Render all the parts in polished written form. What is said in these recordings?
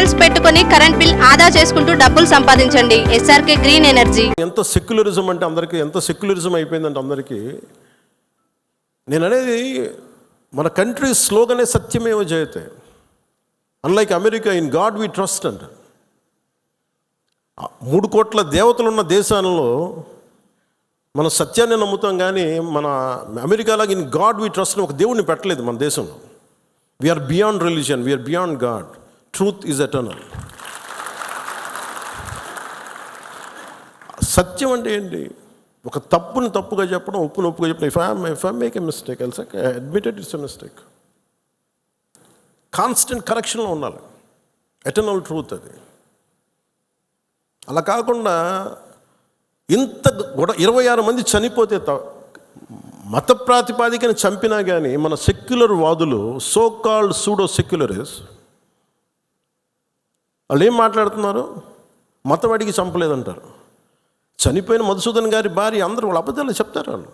Panels పెట్టుకొని current bill ఆదా చేసుకుంటూ డబ్బులు సంపాదించండి. SRK green energy. ఎంత సెక్యులరిజం అంటే అందరికీ, ఎంత సెక్యులరిజం అయిపోయిందంటే అందరికీ. నేను అనేది మన కంట్రీ స్లోగనే సత్యమేవ జయతే. Unlike America, in God we trust అంట. 3 కోట్ల దేవతలు ఉన్న దేశాలలో మన సత్యాన్ని నమ్ముతాం, కానీ మన అమెరికాలాగా ఇన్ గాడ్ వి ట్రస్ట్ ఒక దేవుడిని పెట్టలేదు మన దేశంలో. We're beyond religion, we're beyond God. Truth is eternal. సత్యం అంటే ఏంటి? ఒక తప్పుని తప్పుగా చెప్పడం, ఒప్పుని ఒప్పుగా చెప్పడం. If I make a mistake, I'll say admitted it's a mistake. Constant కరెక్షన్లో ఉండాలి. ఎటర్నల్ ట్రూత్ అది. అలా కాకుండా ఇంత 26 మంది చనిపోతే మత ప్రాతిపాదికని చంపినా కానీ మన సెక్యులర్ వాదులు, సో కాల్డ్ సూడో సెక్యులరిస్, వాళ్ళు ఏం మాట్లాడుతున్నారు? మతం అడిగి చంపలేదంటారు. చనిపోయిన మధుసూదన్ గారి భార్య, అందరూ వాళ్ళ అబద్ధాలు చెప్తారు. వాళ్ళు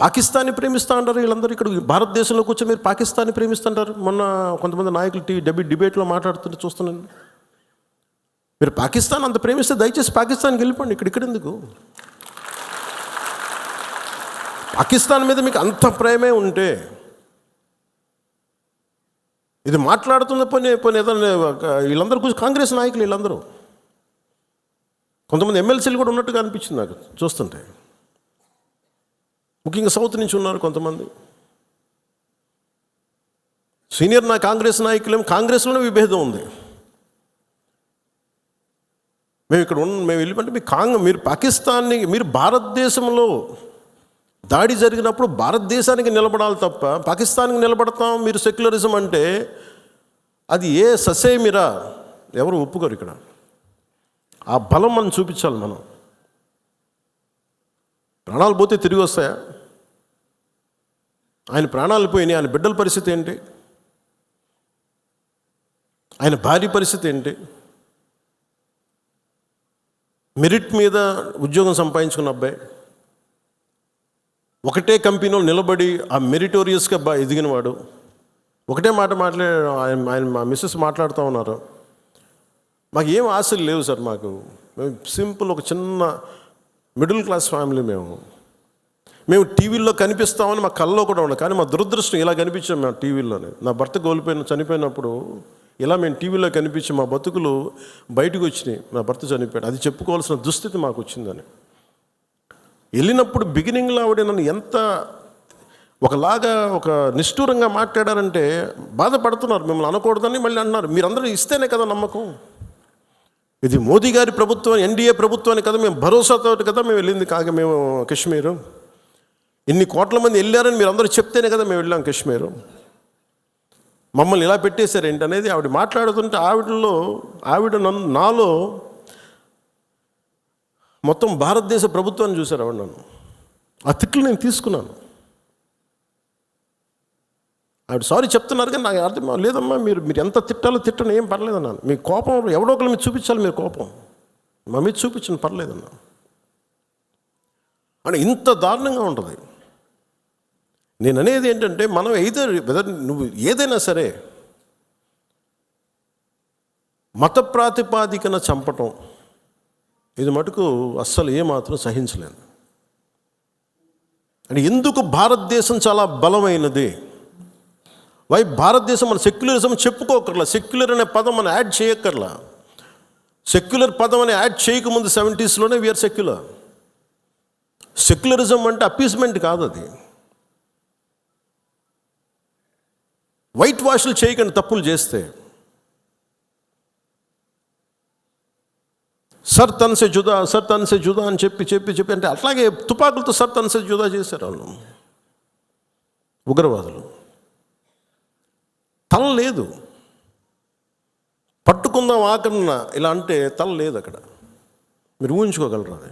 పాకిస్తాన్ని ప్రేమిస్తూ అంటారు. వీళ్ళందరూ ఇక్కడ భారతదేశంలో కూర్చొని మీరు పాకిస్తాన్ని ప్రేమిస్తుంటారు. మొన్న కొంతమంది నాయకులు డిబేట్లో మాట్లాడుతుంటే చూస్తున్నాను. మీరు పాకిస్తాన్ అంత ప్రేమిస్తే దయచేసి పాకిస్తాన్కి వెళ్ళిపోండి. ఇక్కడ ఎందుకు? పాకిస్తాన్ మీద మీకు అంత ప్రేమే ఉంటే ఇది మాట్లాడుతున్న పని ఏదైనా వీళ్ళందరూ కూర్చొని కాంగ్రెస్ నాయకులు వీళ్ళందరూ, కొంతమంది ఎమ్మెల్సీలు కూడా ఉన్నట్టుగా అనిపించింది నాకు చూస్తుంటే. ముఖ్యంగా సౌత్ నుంచి ఉన్నారు కొంతమంది సీనియర్ కాంగ్రెస్ నాయకులేం. కాంగ్రెస్లోనే విభేదం ఉంది. మేము వెళ్ళిపోతే మీరు పాకిస్తాన్ని, మీరు భారతదేశంలో దాడి జరిగినప్పుడు భారతదేశానికి నిలబడాలి తప్ప పాకిస్తాన్కి నిలబడతాం మీరు సెక్యులరిజం అంటే అది ఏ ససేమిరా ఎవరు ఒప్పుకోరు. ఇక్కడ ఆ బలం మనం చూపించాలి. మనం ప్రాణాలు పోతే తిరిగి వస్తాయా? ఆయన ప్రాణాలు పోయినాయి. ఆయన బిడ్డల పరిస్థితి ఏంటి? ఆయన భార్య పరిస్థితి ఏంటి? మెరిట్ మీద ఉద్యోగం సంపాదించుకున్న అబ్బాయి, ఒకటే కంపెనీలో నిలబడి ఆ మెరిటోరియస్గా ఎదిగినవాడు. ఒకటే మాట ఆయన మా మిస్సెస్ మాట్లాడుతూ ఉన్నారు, మాకు ఏం ఆశలు లేవు సార్, మేము సింపుల్ ఒక చిన్న మిడిల్ క్లాస్ ఫ్యామిలీ. మేము టీవీల్లో కనిపిస్తామని మా కళ్ళలో కూడా ఉన్నాం, కానీ మా దురదృష్టం ఇలా కనిపించాం మేము టీవీల్లోనే. నా భర్త చనిపోయినప్పుడు ఇలా మేము టీవీలో కనిపించి మా బతుకులు బయటకు వచ్చినాయి. నా భర్త చనిపోయాడు, అది చెప్పుకోవాల్సిన దుస్థితి మాకు వచ్చిందని. వెళ్ళినప్పుడు బిగినింగ్లో ఆవిడ నన్ను ఎంత ఒకలాగా ఒక నిష్ఠూరంగా మాట్లాడారంటే బాధపడుతున్నారు. మిమ్మల్ని అనకూడదని మళ్ళీ అన్నారు. మీరందరూ ఇస్తేనే కదా నమ్మకం. ఇది మోదీ గారి ప్రభుత్వం, ఎన్డీఏ ప్రభుత్వాన్ని కదా, మేము భరోసాతో కదా మేము వెళ్ళింది. మేము కాశ్మీరు ఇన్ని కోట్ల మంది వెళ్ళారని మీరు అందరూ చెప్తేనే కదా మేము వెళ్ళాం కాశ్మీరు. మమ్మల్ని ఇలా పెట్టేశారు ఏంటి అనేది ఆవిడ మాట్లాడుతుంటే నాలో మొత్తం భారతదేశ ప్రభుత్వాన్ని చూశారు ఆవిడ. నన్ను ఆ తిట్లు నేను తీసుకున్నాను. ఆవిడ సారీ చెప్తున్నారు, కానీ నాకు అర్థం లేదమ్మా, మీరు ఎంత తిట్టాలో తిట్టను, ఏం పర్లేదన్నాను. మీ కోపం ఎవడో ఒకరి మీద చూపించాలి, మీరు కోపం మా మీద చూపించను, పర్లేదన్నా అని. ఇంత దారుణంగా ఉంటుంది. నేను అనేది ఏంటంటే మనం నువ్వు ఏదైనా సరే మత ప్రాతిపాదికన చంపటం ఇది మటుకు అస్సలు ఏమాత్రం సహించలేదు. అంటే ఎందుకు భారతదేశం చాలా బలమైనది, భారతదేశం మన సెక్యులరిజం చెప్పుకోకర్లా. సెక్యులర్ అనే పదం మనం యాడ్ చేయక్కర్లా. సెక్యులర్ పదం అని యాడ్ చేయకముందు 70s వీఆర్ సెక్యులర్. సెక్యులరిజం అంటే అపీస్మెంట్ కాదు, అది వైట్ వాష్లు చేయకండి తప్పులు చేస్తే. సర్ తన్సే జుదా అని చెప్పి అంటే అట్లాగే తుపాకులతో సర్ తన్సే జుదా చేశారు వాళ్ళు ఉగ్రవాదులు. తల లేదు, పట్టుకుందాం ఆకన్నా ఇలా అంటే తల లేదు అక్కడ. మీరు ఊహించుకోగలరా? అది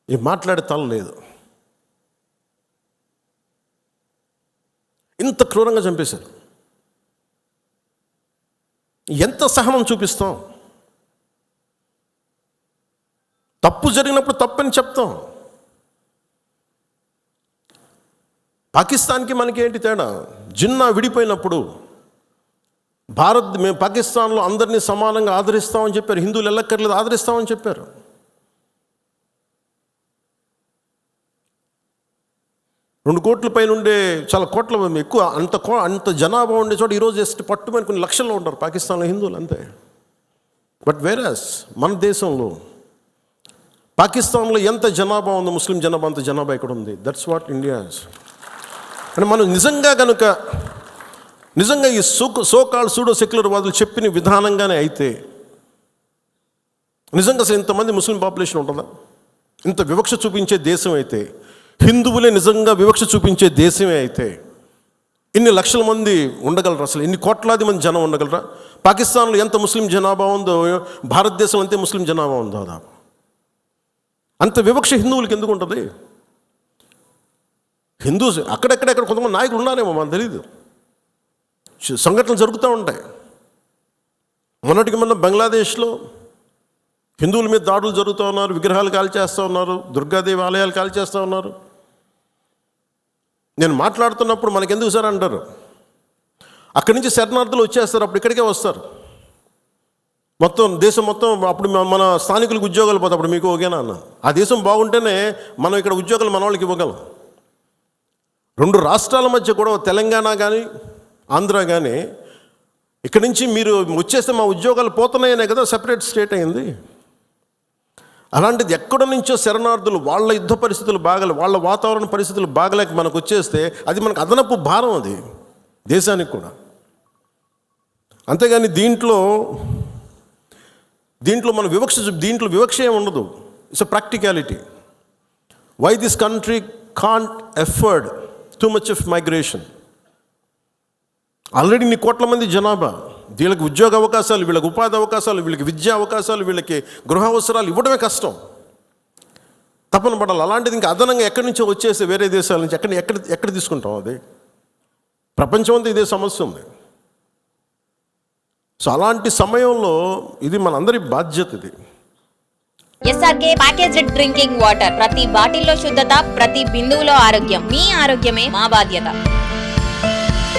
ఈ మాట్లాడే తల లేదు. ఇంత క్రూరంగా చంపేశారు. ఎంత సహనం చూపిస్తాం? తప్పు జరిగినప్పుడు తప్పని చెప్తాం. పాకిస్తాన్కి మనకి ఏంటి తేడా? జిన్నా విడిపోయినప్పుడు మేము పాకిస్తాన్లో అందరినీ సమానంగా ఆదరిస్తామని చెప్పారు. హిందువులు ఎల్లక్కర్లేదు, ఆదరిస్తామని చెప్పారు. 2 కోట్ల పైన ఉండే, చాలా కోట్ల ఎక్కువ, అంత జనాభా ఉండే చోట ఈరోజు జస్ట్ పట్టుమని కొన్ని లక్షల్లో ఉంటారు పాకిస్తాన్లో హిందువులు, అంతే. బట్ వేరస్ మన దేశంలో, పాకిస్తాన్లో ఎంత జనాభా ఉందో ముస్లిం జనాభా అంత జనాభా ఇక్కడ ఉంది. That's what India is. అంటే మనం నిజంగా ఈ సోకాల్డ్ సూడో సెక్యులర్ వాదులు చెప్పిన విధానంగానే అయితే నిజంగా అసలు ఇంతమంది ముస్లిం పాపులేషన్ ఉంటుందా? ఇంత వివక్ష చూపించే దేశం అయితే, హిందువులే నిజంగా వివక్ష చూపించే దేశమే అయితే ఇన్ని లక్షల మంది ఉండగలరా? అసలు ఇన్ని కోట్లాది మంది జనం ఉండగలరా? పాకిస్తాన్లో ఎంత ముస్లిం జనాభా ఉందో భారతదేశంలో అంతే ముస్లిం జనాభా ఉందో దాదాపు. అంత వివక్ష హిందువులకి ఎందుకు ఉంటుంది? హిందూస్ అక్కడెక్కడ కొంతమంది నాయకులు ఉన్నారేమో, మనకు తెలియదు. సంఘటనలు జరుగుతూ ఉంటాయి. మొన్నటికి మొన్న బంగ్లాదేశ్లో హిందువుల మీద దాడులు జరుగుతూ ఉన్నారు, విగ్రహాలు కాల్చేస్తూ ఉన్నారు, దుర్గాదేవి ఆలయాలు కాల్చేస్తూ ఉన్నారు. నేను మాట్లాడుతున్నప్పుడు మనకెందుకు సార్ అంటారు, అక్కడి నుంచి శరణార్థులు వచ్చేస్తారు, అప్పుడు ఇక్కడికే వస్తారు. దేశం మొత్తం అప్పుడు మన స్థానికులకు ఉద్యోగాలు పోతాయి, అప్పుడు మీకు ఓకేనా అన్న. ఆ దేశం బాగుంటేనే మనం ఇక్కడ ఉద్యోగాలు మన వాళ్ళకి ఇవ్వగలం. 2 రాష్ట్రాల మధ్య కూడా, తెలంగాణ కానీ ఆంధ్ర కానీ, ఇక్కడి నుంచి మీరు వచ్చేస్తే మా ఉద్యోగాలు పోతున్నాయనే కదా సెపరేట్ స్టేట్ అయింది. అలాంటిది ఎక్కడి నుంచో శరణార్థులు, వాళ్ళ యుద్ధ పరిస్థితులు వాళ్ళ వాతావరణ పరిస్థితులు బాగలేక మనకు వచ్చేస్తే అది మనకు అదనపు భారం, అది దేశానికి కూడా. అంతేగాని దీంట్లో మన దీంట్లో వివక్ష ఏమి ఉండదు. It's a practicality. Why this country can't afford too much of migration. Already ఇన్ని కోట్ల మంది జనాభా, వీళ్ళకి ఉద్యోగ అవకాశాలు, వీళ్ళకి ఉపాధి అవకాశాలు, వీళ్ళకి విద్యా అవకాశాలు, వీళ్ళకి గృహ అవసరాలు ఇవ్వడమే కష్టం, తపన పడాలి. అలాంటిది ఇంకా అదనంగా ఎక్కడి నుంచో వచ్చేసి వేరే దేశాల నుంచి ఎక్కడ తీసుకుంటాం? అది ప్రపంచం అంతా ఇదే సమస్య ఉంది. సో అలాంటి సమయంలో ఇది మనందరి బాధ్యత. ఇది ఎస్ఆర్కే ప్యాకేజ్డ్ డ్రింకింగ్ వాటర్. ప్రతి బాటిల్లో శుద్ధత, ప్రతి బిందువులో ఆరోగ్యం. మీ ఆరోగ్యమే మా బాధ్యత.